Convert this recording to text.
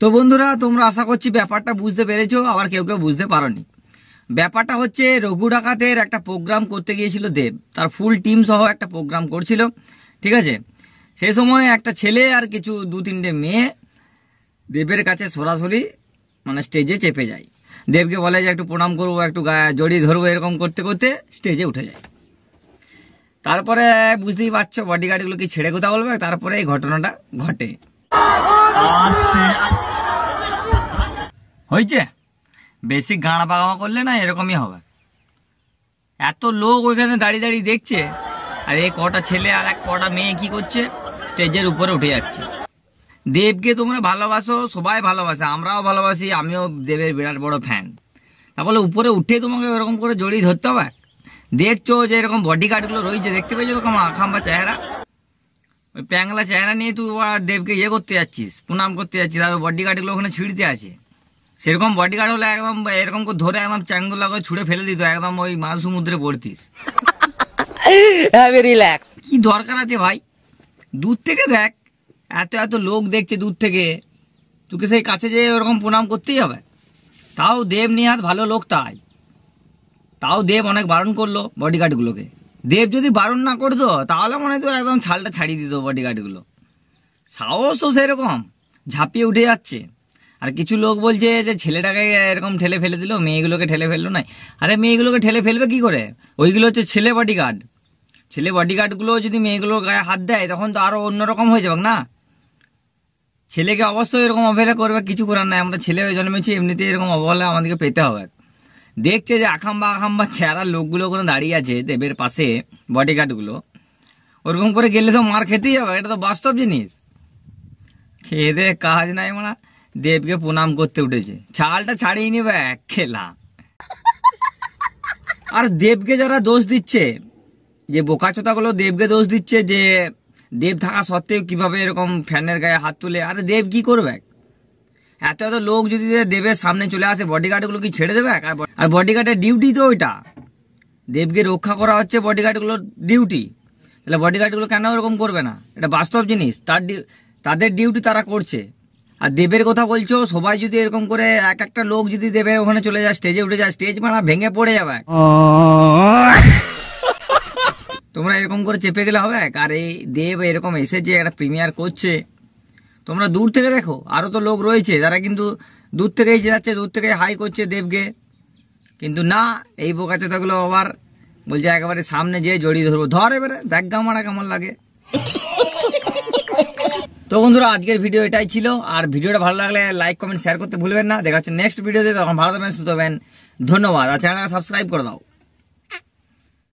তো বন্ধুরা, তোমরা আশা করছি ব্যাপারটা বুঝতে পেরেছো, আবার কেউ কেউ বুঝতে পারোনি। ব্যাপারটা হচ্ছে, রঘু ডাকাতের একটা প্রোগ্রাম করতে গিয়েছিল দেব, তার ফুল টিম সহ একটা প্রোগ্রাম করছিল, ঠিক আছে। সেই সময় একটা ছেলে আর কিছু 2-3টে মেয়ে দেবের কাছে সরাসরি মানে স্টেজে চেপে যায়। দেবকে বলে যে একটু প্রণাম করবো, একটু গায়ে জড়িয়ে ধরবো, এরকম করতে করতে স্টেজে উঠে যায়। তারপরে বুঝতেই পারছো বডিগার্ডগুলোকে ছেড়ে কথা বলবে, তারপরে এই ঘটনাটা ঘটে। হয়েছে বেশি গাঁড়া পাকামা করলে না এরকমই হবে। এত লোক ওইখানে দাঁড়িয়ে দাঁড়িয়ে দেখছে, আর এই কটা ছেলে আর এক কটা মেয়ে কি করছে, স্টেজের উপরে উঠে যাচ্ছে। দেবকে তোমরা ভালোবাসো, সবাই ভালোবাসে, আমরাও ভালোবাসি, আমিও দেবের বিরাট বড় ফ্যান। তারপরে উপরে উঠে তোমাকে ওরকম করে জড়িয়ে ধরতে হবে। দেখছো যে এরকম বডিগার্ডগুলো রয়েছে, দেখতে পেয়েছো তো কেমন আখাম্বা চেহারা, ওই প্যাংলা চেহারা নিয়ে তুই দেবকে ইয়ে করতে যাচ্ছিস, প্রণাম করতে যাচ্ছিস, আর বডিগার্ডগুলো ওখানে ছিঁড়তে আছে। সেরকম বডিগার্ড হলে একদম এরকম করে ধরে একদম চ্যাংদোলা করে ছুঁড়ে ফেলে দিত, একদম ওই মাঝ সমুদ্রে পড়তিস। কি দরকার আছে ভাই, দূর থেকে দেখ, এত এত লোক দেখছে দূর থেকে, তোকে সেই কাছে যেয়ে ওরকম প্রণাম করতেই হবে? তাও দেব নিহাত ভালো লোক, তাও দেব অনেক বারণ করলো বডিগার্ডগুলোকে। দেব যদি বারণ না করতো তাহলে মনে হয় তো একদম ছালটা ছাড়িয়ে দিত বডিগার্ডগুলো। সাহসও সেরকম, ঝাঁপিয়ে উঠে যাচ্ছে। আর কিছু লোক বলছে যে ছেলেটাকে এরকম ঠেলে ফেলে দিল, মেয়েগুলোকে ঠেলে ফেললো না। আরে মেয়েগুলোকে ঠেলে ফেলবে কি করে, ওইগুলো হচ্ছে ছেলে বডিগার্ড। ছেলে বডিগার্ডগুলো যদি মেয়েগুলোর গায়ে হাত দেয় তখন তো আরো অন্যরকম হয়ে যাবে না। ছেলেকে অবশ্যই এরকম অবহেলা করবে, কিছু করার নাই, আমরা ছেলে হয়ে জন্মেছি, এমনিতে এরকম অবহেলা আমাদেরকে পেতে হবে। দেখছে যে আখাম্বা আখাম্বা চেহারা লোকগুলো কোনো দাঁড়িয়ে আছে দেবের পাশে, বডিগার্ডগুলো, ওরকম করে গেলে তো মার খেতেই হবে, এটা তো বাস্তব জিনিস। খেয়ে দে কাজ নাই, মানে দেবকে প্রণাম করতে উঠেছে, ছালটা ছাড়িয়ে নিবে খেলা। আর দেবকে যারা দোষ দিচ্ছে, যে বোকাচোদাগুলো দেবকে দোষ দিচ্ছে যে দেব থাকা সত্ত্বেও কিভাবে এরকম ফ্যানের গায়ে হাত তুলে, আরে দেব কি করবে? এত এত লোক যদি দেবের সামনে চলে আসে, বডিগার্ডগুলো কি ছেড়ে দেবে? আর বডিগার্ডের ডিউটি তো ওইটা, দেবকে রক্ষা করা হচ্ছে বডিগার্ডগুলোর ডিউটি। তাহলে বডিগার্ডগুলো কেন এরকম করবে না? এটা বাস্তব জিনিস, তাদের ডিউটি তারা করছে। আর দেবের কথা বলছো, সবাই যদি এরকম করে এক একটা লোক যদি দেবের ওখানে চলে যায়, স্টেজে উঠে যায়, স্টেজ মারা ভেঙে পড়ে যাবে। তোমরা এরকম করে চেপে গেলে হবে? আর এই দেব এরকম এসেছে, একটা প্রিমিয়ার করছে, তোমরা দূর থেকে দেখো, আরো তো লোক রয়েছে যারা কিন্তু দূর থেকেই যাচ্ছে, দূর থেকে হাই করছে দেবকে। কিন্তু না, এই বোকাচোদাগুলো আবার বলছে একেবারে সামনে যেয়ে জড়িয়ে ধরবো। ধর এবারে, দেখ গামারা কেমন লাগে। তো বন্ধুরা, আজকের ভিডিও এটাই ছিল। আর ভিডিওটা ভালো লাগলে লাইক কমেন্ট শেয়ার করতে ভুলবেন না। দেখা হচ্ছে নেক্সট ভিডিওতে, তখন ভালো থাকবেন, সুস্থ থাকবেন, ধন্যবাদ। আর চ্যানেলটা সাবস্ক্রাইব করে দাও।